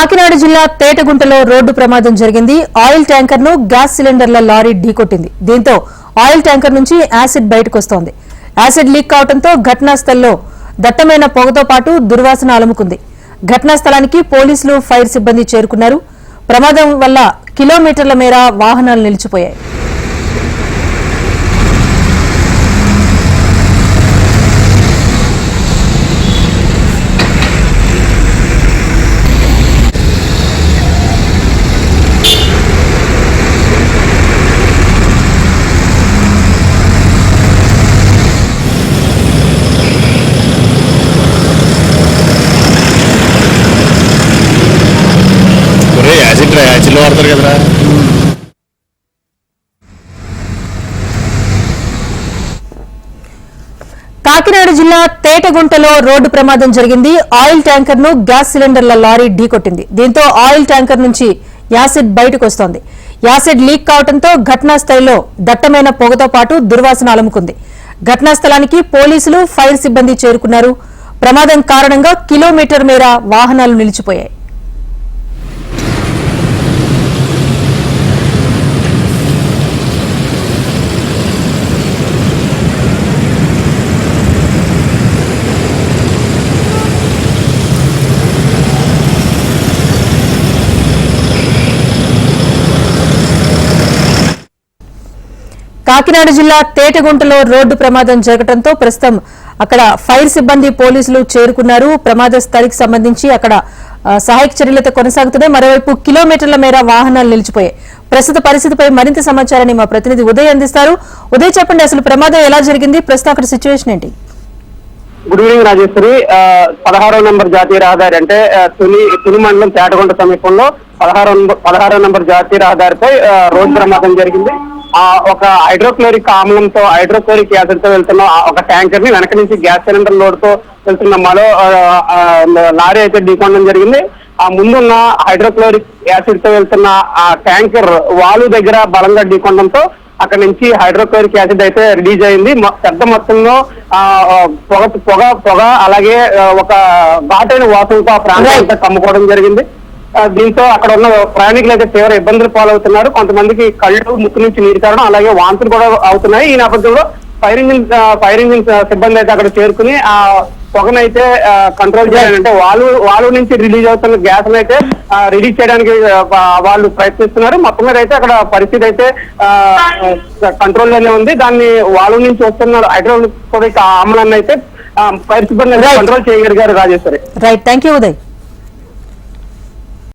కాకినాడ జిల్లా తేటగుంటలో రోడ్డు ప్రమాదం జరిగింది. ఆయిల్ ట్యాంకర్ ను గ్యాస్ సిలిండర్ల లారీ ఢీకొట్టింది. దీంతో ఆయిల్ ట్యాంకర్ నుంచి యాసిడ్ బయటకు వస్తోంది. యాసిడ్ లీక్ కావడంతో ఘటనా స్థలంలో దట్టమైన పొగతో పాటు దుర్వాసన అలుముకుంది. ఘటనా స్థలానికి పోలీసులు, ఫైర్ సిబ్బంది చేరుకున్నారు. ప్రమాదం వల్ల కిలోమీటర్ల మేర వాహనాలు నిలిచిపోయాయి. వాడతారు కదరా. కాకినాడ జిల్లా తేటగుంటలో రోడ్డు ప్రమాదం జరిగింది. ఆయిల్ ట్యాంకర్ ను గ్యాస్ సిలిండర్ల లారీ ఢీకొట్టింది. దీంతో ఆయిల్ ట్యాంకర్ నుంచి యాసిడ్ బయటకు వస్తోంది. యాసిడ్ లీక్ కావడంతో ఘటనా స్థలిలో దట్టమైన పొగతో పాటు దుర్వాసన అలుముకుంది. ఘటనా స్థలానికి పోలీసులు, ఫైర్ సిబ్బంది చేరుకున్నారు. ప్రమాదం కారణంగా కిలోమీటర్ మేర వాహనాలు నిలిచిపోయాయి. కాకినాడ జిల్లా తేటగుంటలో రోడ్డు ప్రమాదం జరగడంతో ప్రస్తుతం అక్కడ ఫైర్ సిబ్బంది, పోలీసులు చేరుకున్నారు. ప్రమాద స్థలికి సంబంధించి అక్కడ సహాయక చర్యలతో కొనసాగుతున్నాయి. మరోవైపు కిలోమీటర్ల మేర వాహనాలు నిలిచిపోయాయి. ప్రస్తుత పరిస్థితిపై మరింత సమాచారాన్ని మా ప్రతినిధి ఉదయ్ అందిస్తారు. ఉదయ్, చెప్పండి, అసలు ప్రమాదం ఎలా జరిగింది, ప్రస్తుతం అక్కడ సిచ్యువేషన్ ఏంటి? Good evening Rajeshwari. 16వ నంబర్ జాతీయ రహదారి అంటే తుని మండలం తేటగుంట సమీపంలో 16వ నంబర్ జాతీయ రహదారిపై రోడ్డు ప్రమాదం జరిగింది. ఒక హైడ్రోక్లోరిక్ ఆమ్లంతో, హైడ్రోక్లోరిక్ యాసిడ్ తో వెళ్తున్న ఒక ట్యాంకర్ ని వెనక నుంచి గ్యాస్ సిలిండర్ లోడ్ తో వెళ్తున్న మరో లారీ అయితే ఢీకొనడం జరిగింది. ఆ ముందున్న హైడ్రోక్లోరిక్ యాసిడ్ తో వెళ్తున్న ఆ ట్యాంకర్ వాలు దగ్గర బలంగా ఢీకొనడంతో అక్కడ నుంచి హైడ్రోక్లోరిక్ యాసిడ్ అయితే రిలీజ్ అయింది. పెద్ద మొత్తంలో పొగ అలాగే ఒక ఘాటైన వాసనతో ఆ ప్రాంతం అంతా కమ్ముకోవడం జరిగింది. దీంతో అక్కడ ఉన్న ప్రయాణికులు అయితే తీవ్ర ఇబ్బందులు పాలవుతున్నారు. కొంతమందికి కళ్ళు, ముక్కు నుంచి నీరు కారడం అలాగే వాంతులు కూడా అవుతున్నాయి. ఈ నేపథ్యంలో ఫైర్ ఇంజిన్ సిబ్బంది అయితే అక్కడ చేరుకుని ఆ పొగనైతే కంట్రోల్ చేయాలంటే వాళ్ళు నుంచి రిలీజ్ అవుతున్న గ్యాస్ అయితే రిలీజ్ చేయడానికి వాళ్ళు ప్రయత్నిస్తున్నారు. మొత్తం మీద అయితే అక్కడ పరిస్థితి అయితే కంట్రోల్ లోనే ఉంది. దాన్ని వాళ్ళ నుంచి వస్తున్న హైడ్రోక్లోరిక్ ఆమ్లాన్ని అయితే ఫైర్ సిబ్బంది కంట్రోల్ చేయగలిగారు Rajeshwari. Right, thank you Uday.